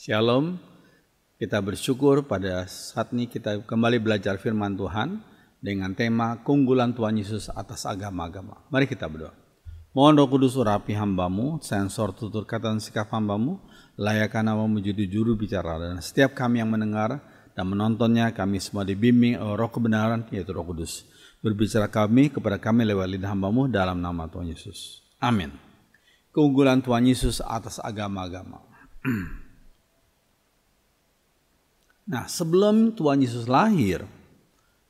Shalom, kita bersyukur pada saat ini kita kembali belajar firman Tuhan dengan tema keunggulan Tuhan Yesus atas agama-agama. Mari kita berdoa. Mohon Roh Kudus urapi hamba-Mu, sensor tutur kata dan sikap hamba-Mu, layakkan nama-Mu menjadi juru bicara, dan setiap kami yang mendengar dan menontonnya, kami semua dibimbing oleh Roh kebenaran, yaitu Roh Kudus. Berbicara kepada kami lewat lidah hamba-Mu dalam nama Tuhan Yesus. Amin. Keunggulan Tuhan Yesus atas agama-agama. Nah, sebelum Tuhan Yesus lahir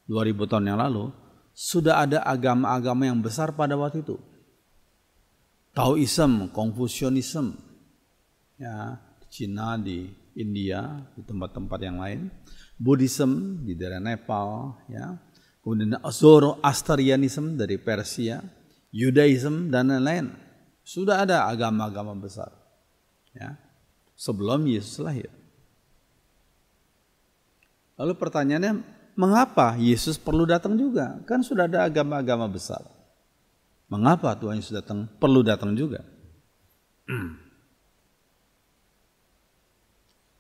2000 tahun yang lalu, sudah ada agama-agama yang besar pada waktu itu. Taoism, Confucianism, ya, di Cina, di India, di tempat-tempat yang lain. Buddhism di daerah Nepal, ya. Kemudian Zoroastrianism dari Persia, Judaism dan lain-lain. Sudah ada agama-agama besar, ya, sebelum Yesus lahir. Lalu pertanyaannya, mengapa Yesus perlu datang juga? Kan sudah ada agama-agama besar. Mengapa Tuhan Yesus perlu datang juga?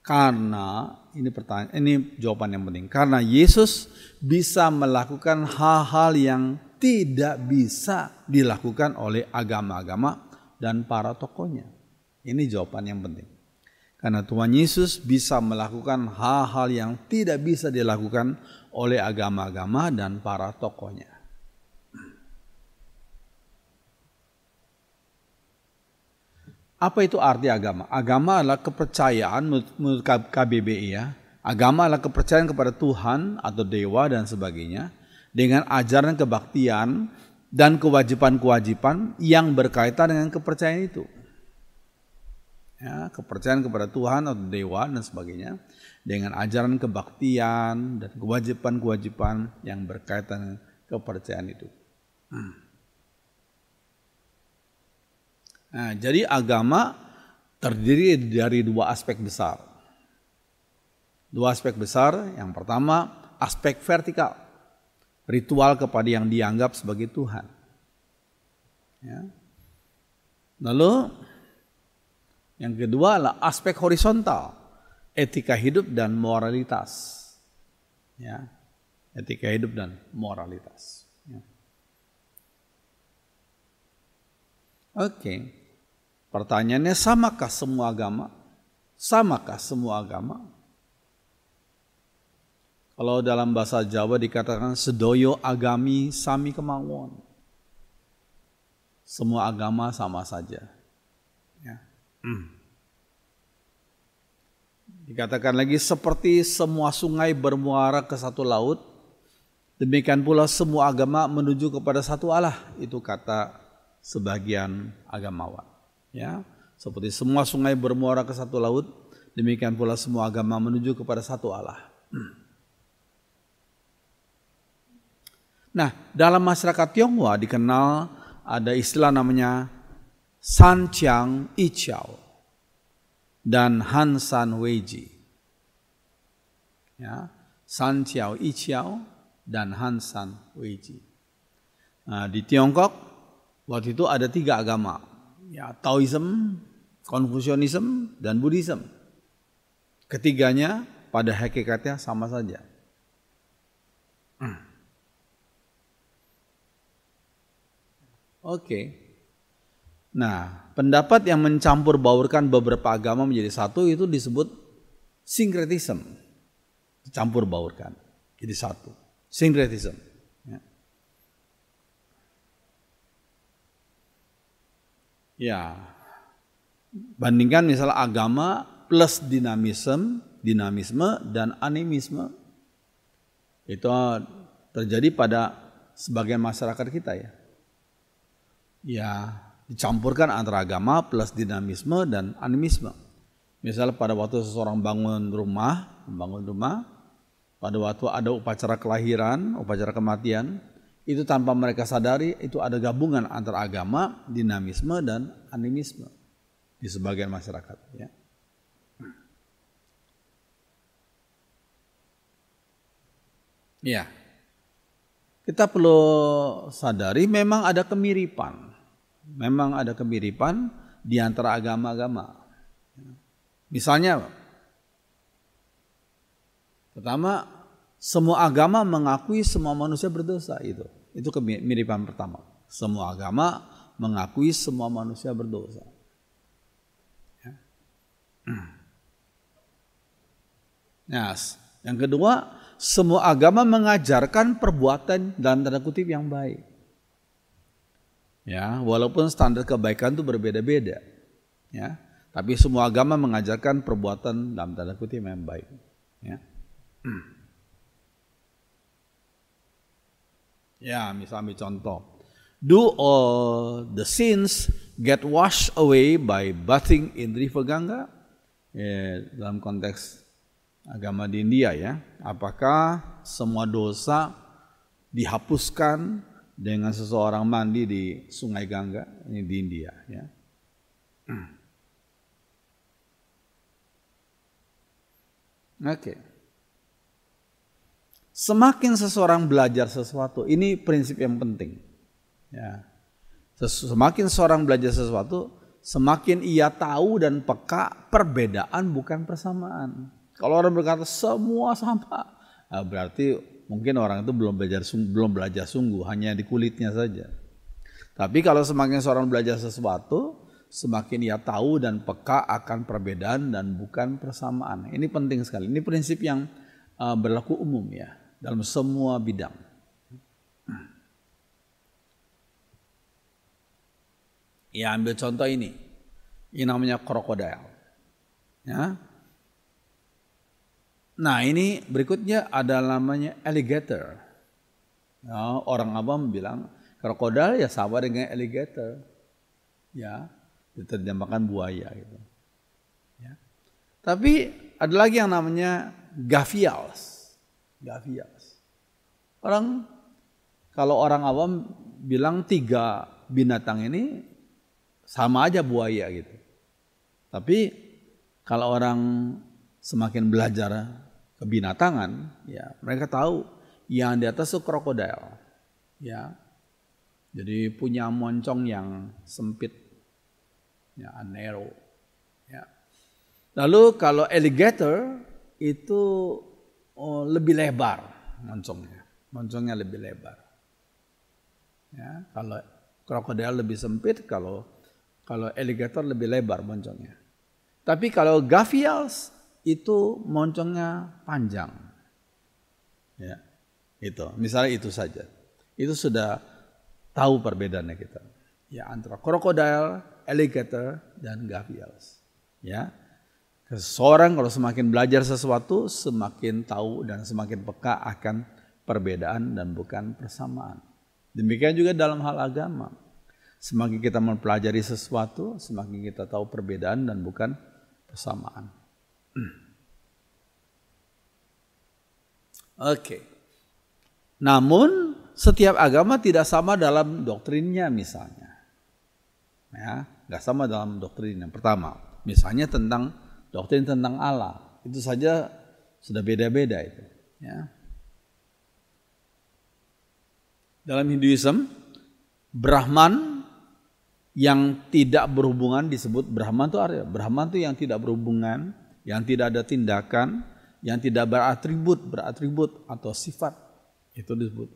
Karena ini jawaban yang penting. Karena Yesus bisa melakukan hal-hal yang tidak bisa dilakukan oleh agama-agama dan para tokohnya. Ini jawaban yang penting. Karena Tuhan Yesus bisa melakukan hal-hal yang tidak bisa dilakukan oleh agama-agama dan para tokohnya. Apa itu arti agama? Agama adalah kepercayaan menurut KBBI, ya. Agama adalah kepercayaan kepada Tuhan atau dewa dan sebagainya dengan ajaran kebaktian dan kewajiban-kewajiban yang berkaitan dengan kepercayaan itu. Ya, kepercayaan kepada Tuhan atau dewa dan sebagainya dengan ajaran kebaktian dan kewajiban-kewajiban yang berkaitan dengan kepercayaan itu. Nah, jadi agama terdiri dari dua aspek besar. Dua aspek besar, yang pertama aspek vertikal, ritual kepada yang dianggap sebagai Tuhan. Ya. Lalu yang kedua adalah aspek horizontal, etika hidup dan moralitas. Ya, etika hidup dan moralitas. Ya. Oke, pertanyaannya, samakah semua agama? Samakah semua agama? Kalau dalam bahasa Jawa dikatakan sedoyo agami sami kemawon. Semua agama sama saja. Ya. Dikatakan lagi, seperti semua sungai bermuara ke satu laut, demikian pula semua agama menuju kepada satu Allah. Itu kata sebagian agamawan. Ya, seperti semua sungai bermuara ke satu laut, demikian pula semua agama menuju kepada satu Allah. Nah, dalam masyarakat Tionghoa dikenal ada istilah namanya San Chiang Iqiao dan Han San Weiji. Ya, San Chiang Iqiao dan Han San Weiji. Nah, di Tiongkok waktu itu ada 3 agama, ya, Taoism, Confucianism, dan Buddhism. Ketiganya pada hakikatnya sama saja. Oke. Nah, pendapat yang mencampur baurkan beberapa agama menjadi satu itu disebut sinkretisme. Campur baurkan jadi satu. Sinkretisme. Ya. Ya. Bandingkan misalnya agama plus dinamisme dan animisme. Itu terjadi pada sebagian masyarakat kita, ya. Ya, dicampurkan antara agama plus dinamisme dan animisme. Misalnya pada waktu seseorang membangun rumah, pada waktu ada upacara kelahiran, upacara kematian, itu tanpa mereka sadari itu ada gabungan antara agama, dinamisme dan animisme di sebagian masyarakat. Ya. Ya, kita perlu sadari memang ada kemiripan. Memang ada kemiripan di antara agama-agama. Misalnya Pertama, semua agama mengakui semua manusia berdosa itu. Itu kemiripan pertama. Semua agama mengakui semua manusia berdosa. Ya. Nah, yang kedua, semua agama mengajarkan perbuatan dalam tanda kutip yang baik. Ya, walaupun standar kebaikan itu berbeda-beda. Ya, tapi semua agama mengajarkan perbuatan dalam tanda kutip yang baik. Ya. Ya, misalnya contoh. Do all the sins get washed away by bathing in river Ganga? Ya, dalam konteks agama di India ya. Apakah semua dosa dihapuskan dengan seseorang mandi di Sungai Ganga? Ini di India ya. Oke. Semakin seseorang belajar sesuatu, ini prinsip yang penting. Ya. Semakin seseorang belajar sesuatu, semakin ia tahu dan peka perbedaan bukan persamaan. Kalau orang berkata semua sama, berarti mungkin orang itu belum belajar sungguh, hanya di kulitnya saja. Tapi kalau semakin seorang belajar sesuatu, semakin ia tahu dan peka akan perbedaan dan bukan persamaan. Ini penting sekali. Ini prinsip yang berlaku umum ya dalam semua bidang. Ya, ambil contoh ini. Ini namanya krokodil. Ya. Nah, ini berikutnya ada namanya alligator. Ya, orang awam bilang krokodil ya sama dengan alligator. Ya, diterjemahkan buaya gitu. Ya. Tapi ada lagi yang namanya gavials. Gavials. Kalau orang awam bilang 3 binatang ini sama aja buaya gitu. Tapi kalau orang semakin belajar kebinatangan, ya mereka tahu yang di atas itu krokodil, ya. Jadi punya moncong yang sempit, ya, narrow, ya. Lalu kalau alligator itu lebih lebar moncongnya lebih lebar. Ya, kalau krokodil lebih sempit, kalau alligator lebih lebar moncongnya. Tapi kalau gavials itu moncongnya panjang. Ya, itu. Misalnya itu saja. Itu sudah tahu perbedaannya kita. Ya, antara krokodil, alligator, dan gavials. Ya. Seseorang kalau semakin belajar sesuatu, semakin tahu dan semakin peka akan perbedaan dan bukan persamaan. Demikian juga dalam hal agama. Semakin kita mempelajari sesuatu, semakin kita tahu perbedaan dan bukan persamaan. Oke. Namun setiap agama tidak sama dalam doktrinnya misalnya. Ya, nggak sama dalam doktrin yang pertama. Misalnya tentang doktrin tentang Allah. Itu saja sudah beda-beda itu. Ya. Dalam Hinduism, Brahman yang tidak berhubungan disebut Brahman itu artinya Brahman itu yang tidak berhubungan, yang tidak ada tindakan, yang tidak beratribut atau sifat. Itu disebut.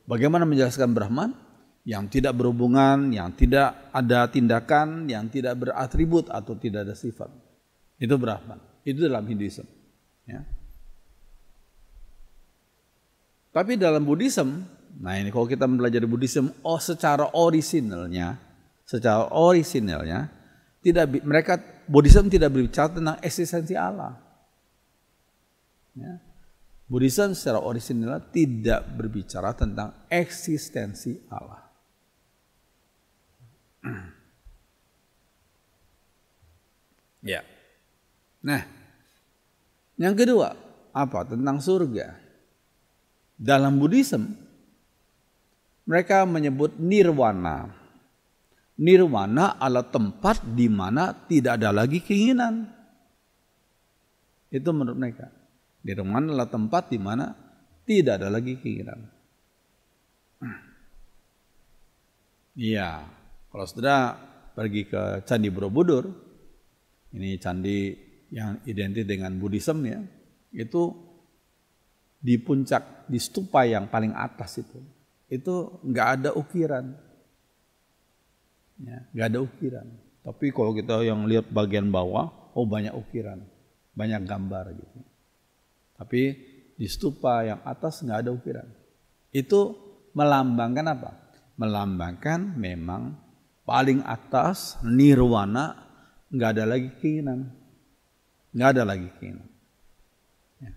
Bagaimana menjelaskan Brahman? Yang tidak berhubungan, yang tidak ada tindakan, yang tidak beratribut atau tidak ada sifat. Itu Brahman. Itu dalam Hinduism. Ya. Tapi dalam Buddhism, nah ini kalau kita mempelajari Buddhism, secara orisinalnya, Buddhism tidak berbicara tentang eksistensi Allah. Ya. Buddhism secara orisinal tidak berbicara tentang eksistensi Allah. Ya. Nah, yang kedua apa? Tentang surga. Dalam Buddhism, mereka menyebut nirwana. Nirwana adalah tempat di mana tidak ada lagi keinginan. Itu menurut mereka. Nirwana adalah tempat di mana tidak ada lagi keinginan. Iya, kalau saudara pergi ke Candi Borobudur, ini candi yang identik dengan Buddhism ya. itu di puncak, di stupa yang paling atas itu nggak ada ukiran, ya, nggak ada ukiran. Tapi kalau kita yang lihat bagian bawah, oh banyak ukiran, banyak gambar gitu. Tapi di stupa yang atas nggak ada ukiran. Itu melambangkan apa? Melambangkan memang paling atas nirwana, nggak ada lagi keinginan, nggak ada lagi keinginan. Ya.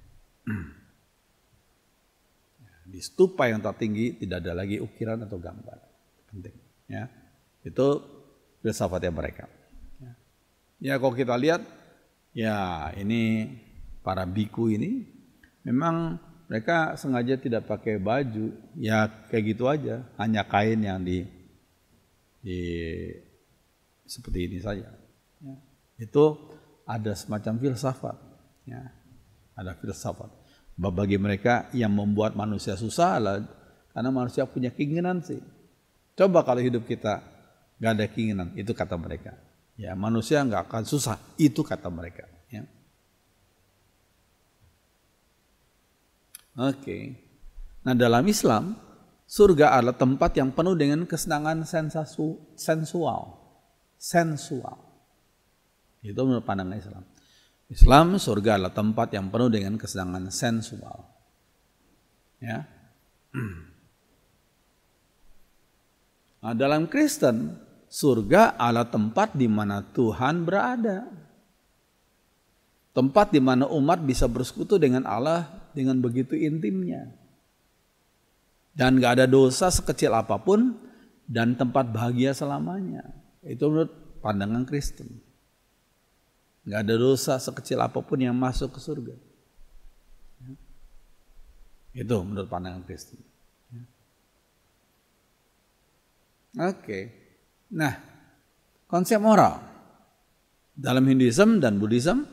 Di stupa yang tertinggi tidak ada lagi ukiran atau gambar. Penting. Ya. Itu filsafatnya mereka. Ya kalau kita lihat, ya ini para biku ini memang mereka sengaja tidak pakai baju, ya kayak gitu aja, hanya kain yang di seperti ini saja. Ya. Itu ada semacam filsafat, ya. Ada filsafat. Bagi mereka yang membuat manusia susah adalah karena manusia punya keinginan sih. Coba kalau hidup kita nggak ada keinginan, itu kata mereka. Ya manusia nggak akan susah, itu kata mereka. Ya. Oke. Nah dalam Islam, surga adalah tempat yang penuh dengan kesenangan sensual. Itu menurut pandangan Islam. Islam, surga adalah tempat yang penuh dengan kesenangan sensual. Ya. Nah, dalam Kristen, surga adalah tempat di mana Tuhan berada. Tempat di mana umat bisa bersekutu dengan Allah dengan begitu intimnya. Dan gak ada dosa sekecil apapun dan tempat bahagia selamanya. Itu menurut pandangan Kristen. Gak ada dosa sekecil apapun yang masuk ke surga. Itu menurut pandangan Kristen. Oke. Nah, konsep moral. Dalam Hinduism dan Buddhism,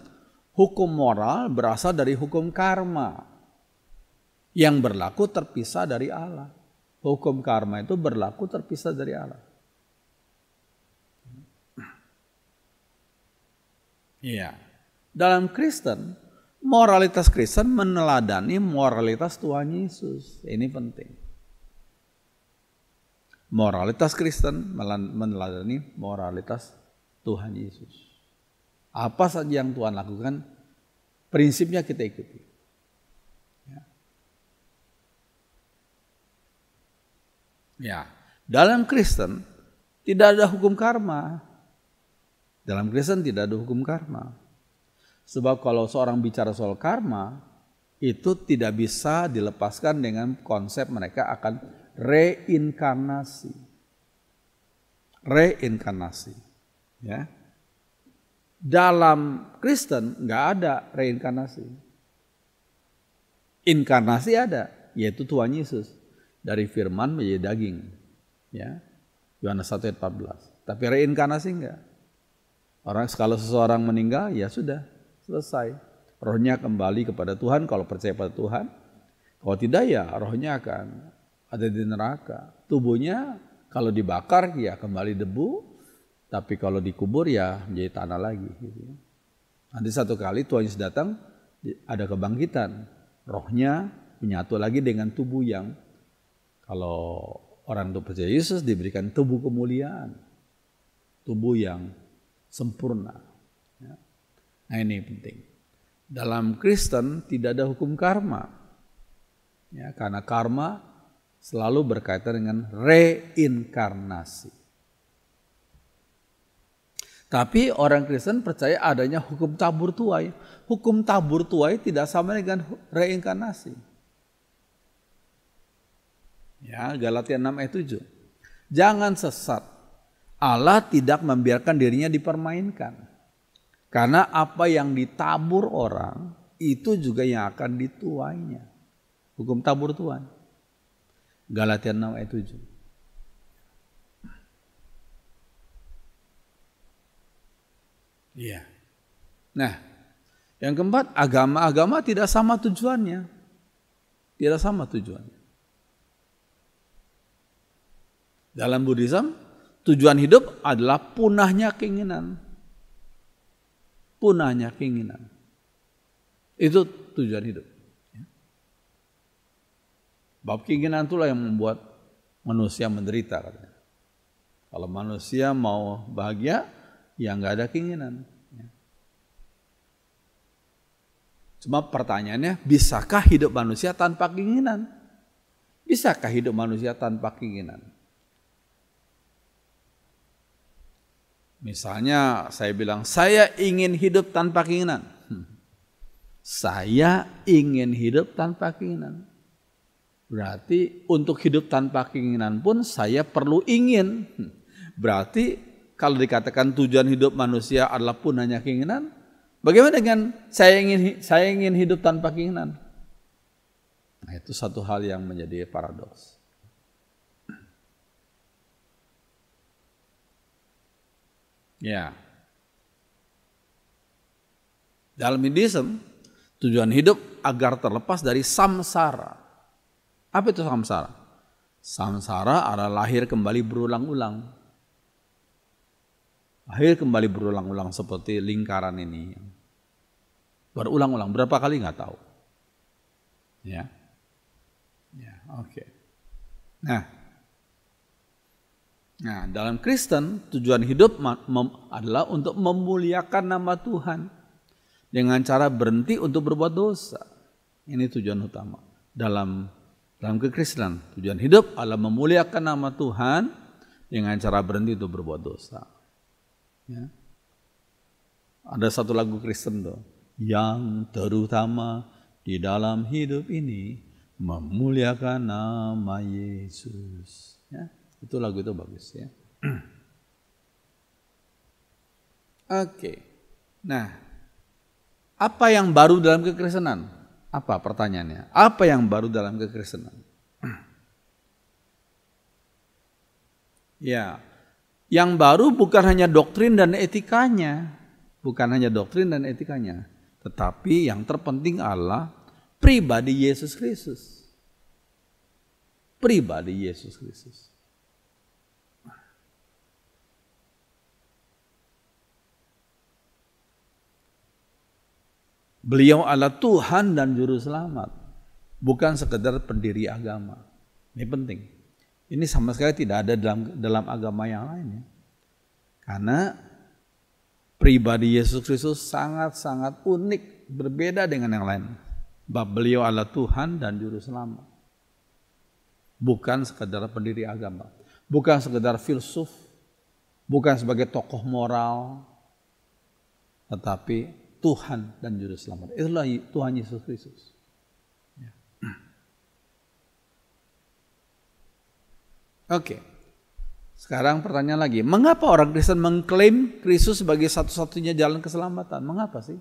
hukum moral berasal dari hukum karma yang berlaku terpisah dari Allah. Hukum karma itu berlaku terpisah dari Allah. Iya. Dalam Kristen, moralitas Kristen meneladani moralitas Tuhan Yesus. Ini penting. Moralitas Kristen meneladani moralitas Tuhan Yesus. Apa saja yang Tuhan lakukan, prinsipnya kita ikuti. Ya, dalam Kristen tidak ada hukum karma. Dalam Kristen tidak ada hukum karma. Sebab kalau seorang bicara soal karma, itu tidak bisa dilepaskan dengan konsep mereka akan reinkarnasi. Reinkarnasi. Ya. Dalam Kristen nggak ada reinkarnasi. Inkarnasi ada, yaitu Tuhan Yesus. Dari firman menjadi daging. Ya. Yohanes 1 ayat 14. Tapi reinkarnasi enggak. Kalau seseorang meninggal, ya sudah, selesai. Rohnya kembali kepada Tuhan kalau percaya pada Tuhan. Kalau tidak ya rohnya akan ada di neraka. Tubuhnya kalau dibakar ya kembali debu. Tapi kalau dikubur ya menjadi tanah lagi. Gitu. Nanti satu kali Tuhan Yesus datang, ada kebangkitan. Rohnya menyatu lagi dengan tubuh yang kalau orang itu percaya Yesus diberikan tubuh kemuliaan. Tubuh yang sempurna. Nah ini penting. Dalam Kristen tidak ada hukum karma. Ya, karena karma selalu berkaitan dengan reinkarnasi. Tapi orang Kristen percaya adanya hukum tabur tuai. Hukum tabur tuai tidak sama dengan reinkarnasi. Ya, Galatia 6 ayat 7. Jangan sesat. Allah tidak membiarkan dirinya dipermainkan. Karena apa yang ditabur orang, itu juga yang akan dituainya. Hukum tabur tuai. Galatia 6 ayat 7. Iya. Nah, yang keempat, agama-agama tidak sama tujuannya. Tidak sama tujuannya. Dalam Buddhism, tujuan hidup adalah punahnya keinginan. Punahnya keinginan. Itu tujuan hidup. Bab keinginan itulah yang membuat manusia menderita katanya. Kalau manusia mau bahagia, ya nggak ada keinginan. Cuma pertanyaannya, bisakah hidup manusia tanpa keinginan? Bisakah hidup manusia tanpa keinginan? Misalnya saya bilang, saya ingin hidup tanpa keinginan. Saya ingin hidup tanpa keinginan. Berarti untuk hidup tanpa keinginan pun saya perlu ingin. Berarti kalau dikatakan tujuan hidup manusia adalah punahnya keinginan, bagaimana dengan saya ingin hidup tanpa keinginan? Nah, itu satu hal yang menjadi paradoks. Ya. Dalam Hinduism, tujuan hidup agar terlepas dari samsara. Apa itu samsara? Samsara adalah lahir kembali berulang-ulang. Lahir kembali berulang-ulang seperti lingkaran ini. Berulang-ulang, berapa kali nggak tahu. Ya, oke. Nah, dalam Kristen tujuan hidup adalah untuk memuliakan nama Tuhan dengan cara berhenti untuk berbuat dosa. Ini tujuan utama dalam kekristenan. Tujuan hidup adalah memuliakan nama Tuhan dengan cara berhenti untuk berbuat dosa. Ya. Ada satu lagu Kristen tuh, yang terutama di dalam hidup ini memuliakan nama Yesus. Ya, itu lagu itu bagus ya. Oke. Nah, apa yang baru dalam kekristenan? Apa pertanyaannya? Apa yang baru dalam kekristenan? Ya, yang baru bukan hanya doktrin dan etikanya, tetapi yang terpenting adalah pribadi Yesus Kristus. Pribadi Yesus Kristus. Beliau adalah Tuhan dan Juru Selamat, bukan sekedar pendiri agama. Ini penting. Ini sama sekali tidak ada dalam agama yang lain. Ya. Karena pribadi Yesus Kristus sangat-sangat unik, berbeda dengan yang lain. Beliau adalah Tuhan dan Juru Selamat. Bukan sekedar pendiri agama, bukan sekedar filsuf, bukan sebagai tokoh moral, tetapi Tuhan dan Juru Selamat. Itulah Tuhan Yesus Kristus. Ya. Oke. Sekarang pertanyaan lagi. Mengapa orang Kristen mengklaim Kristus sebagai satu-satunya jalan keselamatan? Mengapa sih?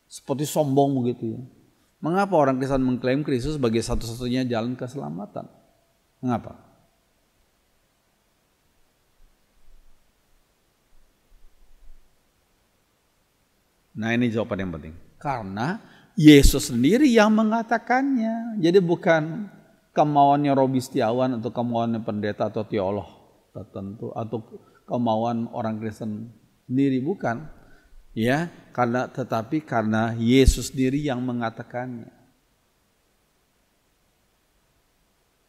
Seperti sombong begitu ya. Mengapa orang Kristen mengklaim Kristus sebagai satu-satunya jalan keselamatan? Mengapa? Nah, ini jawaban yang penting. Karena Yesus sendiri yang mengatakannya. Jadi bukan kemauannya Robi Setiawan atau kemauannya pendeta atau teolog tertentu atau kemauan orang Kristen sendiri, bukan. Ya, tetapi karena Yesus sendiri yang mengatakannya.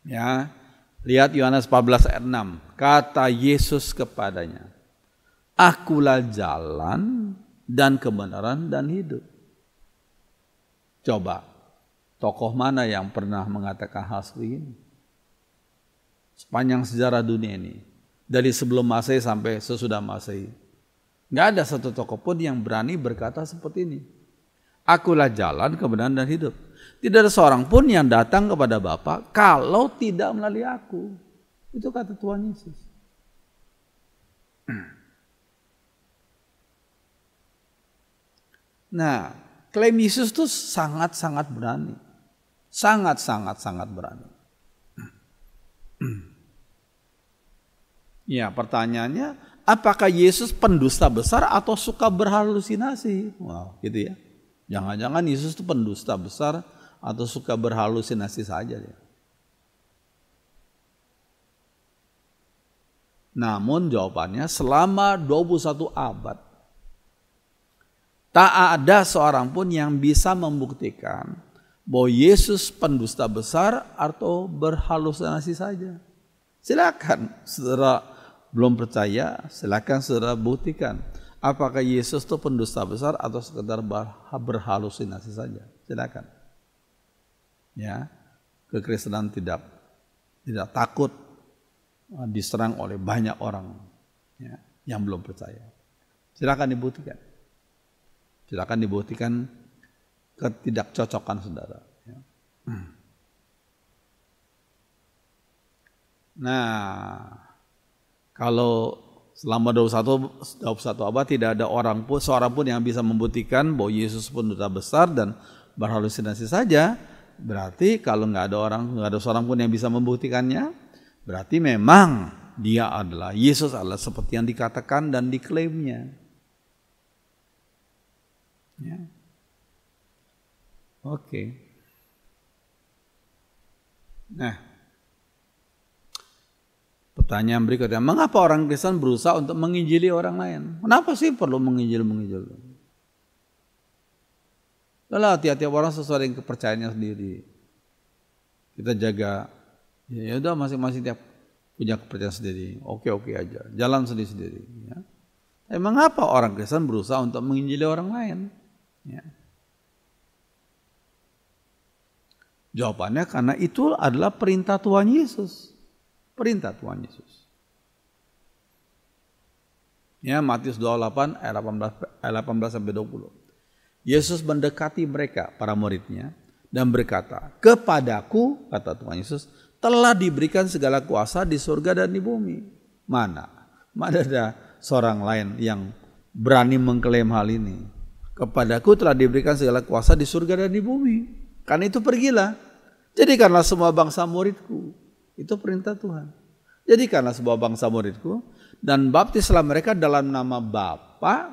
Ya, lihat Yohanes 14 ayat 6. Kata Yesus kepadanya, "Akulah jalan dan kebenaran dan hidup." Coba, tokoh mana yang pernah mengatakan hal seperti ini? Sepanjang sejarah dunia ini, dari sebelum Masehi sampai sesudah Masehi, nggak ada satu tokoh pun yang berani berkata seperti ini. Akulah jalan, kebenaran dan hidup. Tidak ada seorang pun yang datang kepada Bapa kalau tidak melalui aku. Itu kata Tuhan Yesus. Nah, klaim Yesus itu sangat-sangat berani. Sangat-sangat berani. Ya, pertanyaannya, apakah Yesus pendusta besar atau suka berhalusinasi? Wow, gitu ya. Jangan-jangan Yesus itu pendusta besar atau suka berhalusinasi saja ya. Namun jawabannya selama 21 abad Tak ada seorang pun yang bisa membuktikan bahwa Yesus pendusta besar atau berhalusinasi saja. Silakan saudara belum percaya, silakan saudara buktikan. Apakah Yesus itu pendusta besar atau sekedar berhalusinasi saja? Silakan. Ya, kekristenan tidak takut diserang oleh banyak orang ya, yang belum percaya. Silakan dibuktikan. Silakan dibuktikan ketidakcocokan saudara. Ya. Nah, kalau selama 21 abad tidak ada seorang pun yang bisa membuktikan bahwa Yesus pendusta besar dan berhalusinasi saja, berarti kalau nggak ada seorang pun yang bisa membuktikannya, berarti memang Yesus adalah seperti yang dikatakan dan diklaimnya. Ya. Oke. Nah, pertanyaan berikutnya, mengapa orang Kristen berusaha untuk menginjili orang lain? Kenapa sih perlu menginjil? Lelah tiap-tiap orang sesuai dengan kepercayaannya sendiri. Kita jaga, ya udah masing-masing tiap punya kepercayaan sendiri. Oke aja, jalan sendiri-sendiri. Ya. Mengapa orang Kristen berusaha untuk menginjili orang lain? Ya. Jawabannya karena itu adalah perintah Tuhan Yesus. Perintah Tuhan Yesus. Ya, Matius 28 ayat 18 sampai 20. Yesus mendekati mereka, para muridnya, dan berkata, "Kepadaku," kata Tuhan Yesus, "telah diberikan segala kuasa di surga dan di bumi." Mana ada seorang lain yang berani mengklaim hal ini? Kepadaku telah diberikan segala kuasa di surga dan di bumi. Karena itu pergilah. Jadikanlah semua bangsa muridku. Itu perintah Tuhan. Jadikanlah sebuah bangsa muridku dan baptislah mereka dalam nama Bapa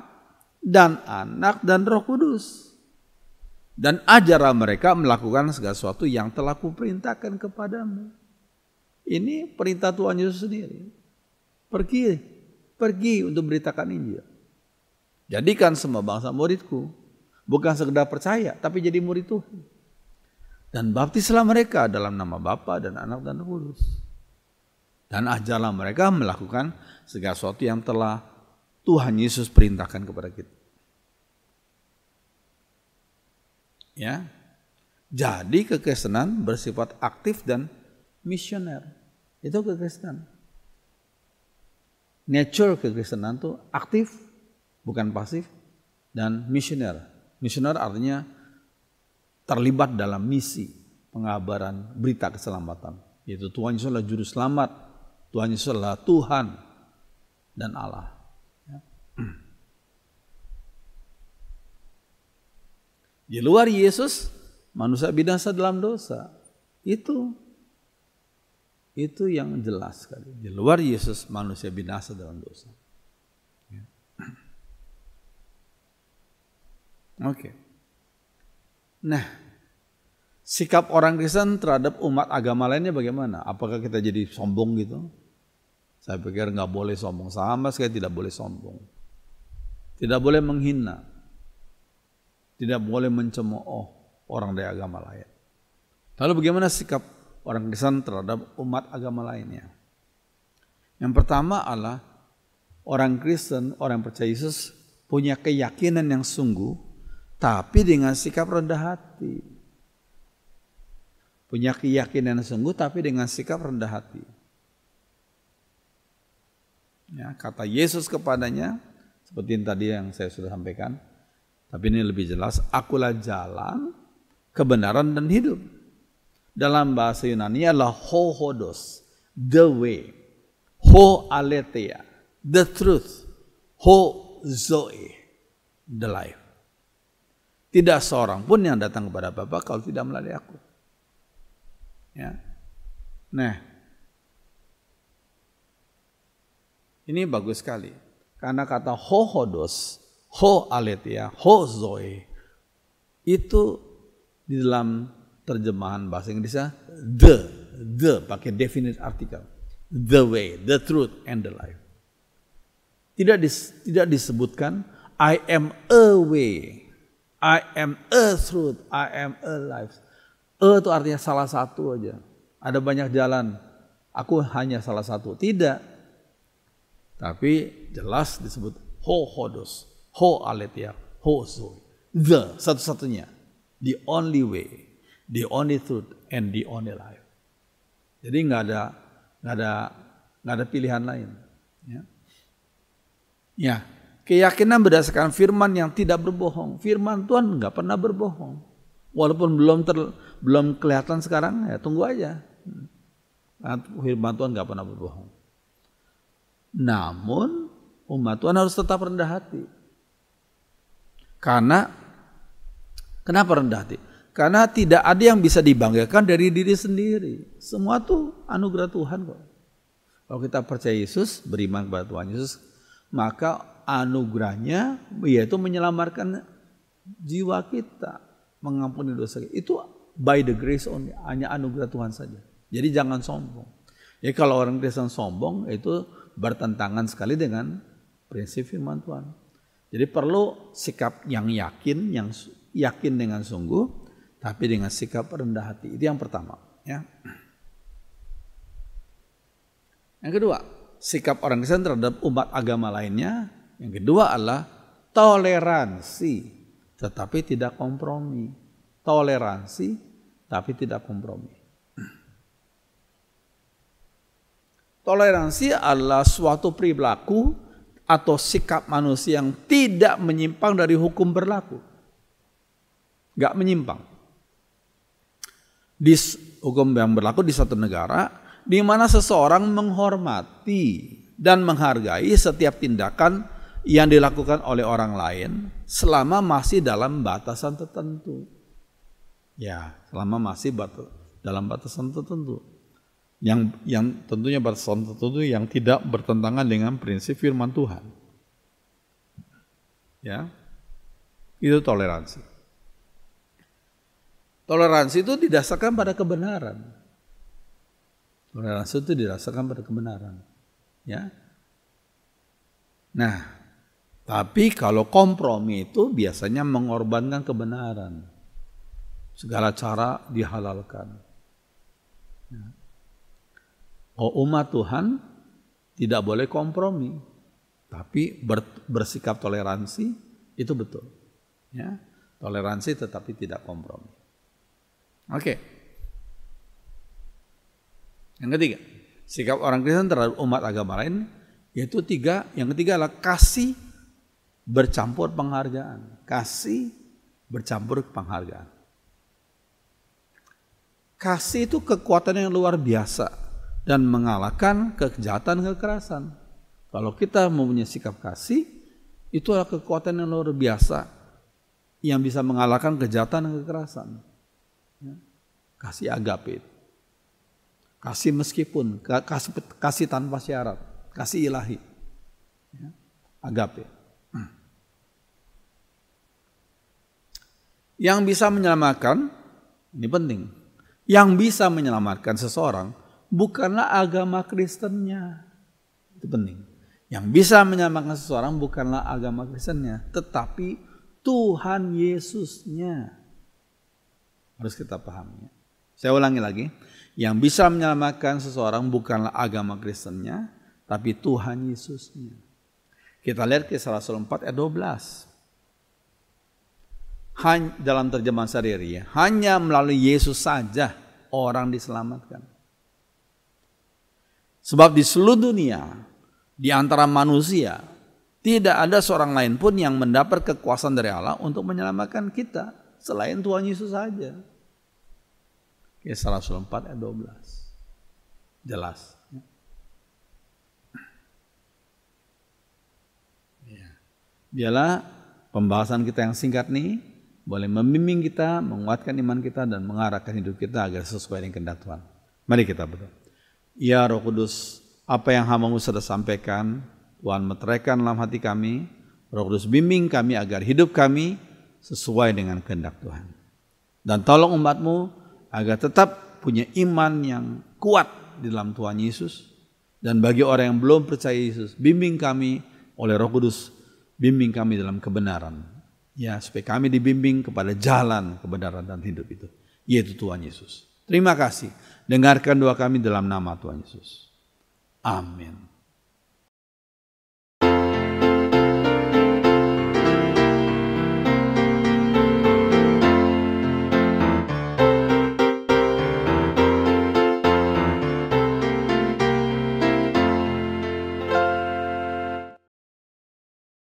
dan Anak dan Roh Kudus. Dan ajarlah mereka melakukan segala sesuatu yang telah kuperintahkan kepadamu. Ini perintah Tuhan Yesus sendiri. Pergi untuk beritakan Injil. Jadikan semua bangsa muridku. Bukan sekedar percaya, tapi jadi murid Tuhan. Dan baptislah mereka dalam nama Bapa dan Anak dan Roh Kudus. Dan ajarlah mereka melakukan segala sesuatu yang telah Tuhan Yesus perintahkan kepada kita. Ya. Jadi kekristenan bersifat aktif dan misioner. Itu kekristenan. Nature kekristenan itu aktif, bukan pasif, dan misioner. Misioner artinya terlibat dalam misi pengabaran berita keselamatan. Yaitu Tuhan Yesus adalah juru selamat. Tuhan Yesus adalah Tuhan dan Allah. Di luar Yesus, manusia binasa dalam dosa. Itu yang jelas sekali. Di luar Yesus, manusia binasa dalam dosa. Oke. Nah, sikap orang Kristen terhadap umat agama lainnya bagaimana? Apakah kita jadi sombong gitu? Saya pikir nggak boleh sombong, sama sekali tidak boleh sombong. Tidak boleh menghina. Tidak boleh mencemooh orang dari agama lain. Lalu bagaimana sikap orang Kristen terhadap umat agama lainnya? Yang pertama adalah orang Kristen, orang percaya Yesus punya keyakinan yang sungguh, tapi dengan sikap rendah hati. Punya keyakinan yang sungguh, tapi dengan sikap rendah hati. Ya, kata Yesus kepadanya, seperti yang tadi yang saya sudah sampaikan, tapi ini lebih jelas, akulah jalan, kebenaran dan hidup. Dalam bahasa Yunani adalah ho hodos, the way, ho aletheia, the truth, ho zoe, the life. Tidak seorang pun yang datang kepada Bapa kalau tidak melalui aku. Ya. Nah, ini bagus sekali. Karena kata ho hodos, ho aletheia, ho zoe, itu di dalam terjemahan bahasa Inggrisnya the pakai definite artikel. The way, the truth, and the life. Tidak disebutkan I am a way, I am a truth, I am a life. Itu artinya salah satu aja. Ada banyak jalan, aku hanya salah satu. Tidak. Tapi jelas disebut ho hodos, ho aletheia, ho zoe. The, satu-satunya. The only way, the only truth, and the only life. Jadi nggak ada pilihan lain. Ya, keyakinan berdasarkan firman yang tidak berbohong. Firman Tuhan nggak pernah berbohong. Walaupun belum kelihatan sekarang, ya tunggu aja. Firman Tuhan nggak pernah berbohong. Namun umat Tuhan harus tetap rendah hati. Kenapa rendah hati? Karena tidak ada yang bisa dibanggakan dari diri sendiri. Semua tuh anugerah Tuhan kok. Kalau kita percaya Yesus, beriman kepada Tuhan Yesus, maka anugerahnya yaitu menyelamatkan jiwa kita, mengampuni dosa kita. Itu by the grace only, hanya anugerah Tuhan saja. Jadi jangan sombong. Ya kalau orang Kristen sombong itu bertentangan sekali dengan prinsip firman Tuhan. Jadi perlu sikap yang yakin dengan sungguh, tapi dengan sikap rendah hati. Itu yang pertama. Ya. Yang kedua, sikap orang Kristen terhadap umat agama lainnya. Yang kedua adalah toleransi, tetapi tidak kompromi. Toleransi, tapi tidak kompromi. Toleransi adalah suatu perilaku atau sikap manusia yang tidak menyimpang dari hukum berlaku. Gak menyimpang. Di hukum yang berlaku di satu negara, di mana seseorang menghormati dan menghargai setiap tindakan yang dilakukan oleh orang lain selama masih dalam batasan tertentu. Ya, selama masih dalam batasan tertentu. Yang tentunya batasan tertentu yang tidak bertentangan dengan prinsip firman Tuhan. Ya. Itu toleransi. Toleransi itu didasarkan pada kebenaran. Toleransi itu didasarkan pada kebenaran. Ya. Nah, tapi kalau kompromi itu biasanya mengorbankan kebenaran. Segala cara dihalalkan. Ya. Umat Tuhan tidak boleh kompromi, tapi bersikap toleransi itu betul. Ya. Toleransi tetapi tidak kompromi. Oke. Yang ketiga, sikap orang Kristen terhadap umat agama lain yaitu tiga. Yang ketiga adalah kasih bercampur penghargaan. Kasih bercampur penghargaan. Kasih itu kekuatan yang luar biasa dan mengalahkan kejahatan kekerasan. Kalau kita mempunyai sikap kasih, itu adalah kekuatan yang luar biasa yang bisa mengalahkan kejahatan dan kekerasan. Kasih agape. Kasih meskipun, kasih tanpa syarat, kasih ilahi. Agape. Yang bisa menyelamatkan, ini penting, yang bisa menyelamatkan seseorang bukanlah agama Kristennya. Itu penting. Yang bisa menyelamatkan seseorang bukanlah agama Kristennya, tetapi Tuhan Yesusnya. Harus kita pahami. Saya ulangi lagi. Yang bisa menyelamatkan seseorang bukanlah agama Kristennya, tapi Tuhan Yesusnya. Kita lihat Kisah Rasul 4 ayat 12. Dalam terjemahan sehari-hari, hanya melalui Yesus saja orang diselamatkan. Sebab di seluruh dunia, di antara manusia, tidak ada seorang lain pun yang mendapat kekuasaan dari Allah untuk menyelamatkan kita selain Tuhan Yesus saja. Kisah Rasul 4 ayat 12. Jelas. Biarlah pembahasan kita yang singkat nih boleh membimbing kita, menguatkan iman kita, dan mengarahkan hidup kita agar sesuai dengan kehendak Tuhan. Mari kita berdoa. Ya Roh Kudus, apa yang hamba-Mu sudah sampaikan, Tuhan meteraikan dalam hati kami. Roh Kudus bimbing kami agar hidup kami sesuai dengan kehendak Tuhan. Dan tolong umat-Mu agar tetap punya iman yang kuat di dalam Tuhan Yesus. Dan bagi orang yang belum percaya Yesus, bimbing kami oleh Roh Kudus bimbing kami dalam kebenaran. Ya, supaya kami dibimbing kepada jalan kebenaran dan hidup itu, yaitu Tuhan Yesus. Terima kasih. Dengarkan doa kami dalam nama Tuhan Yesus. Amin.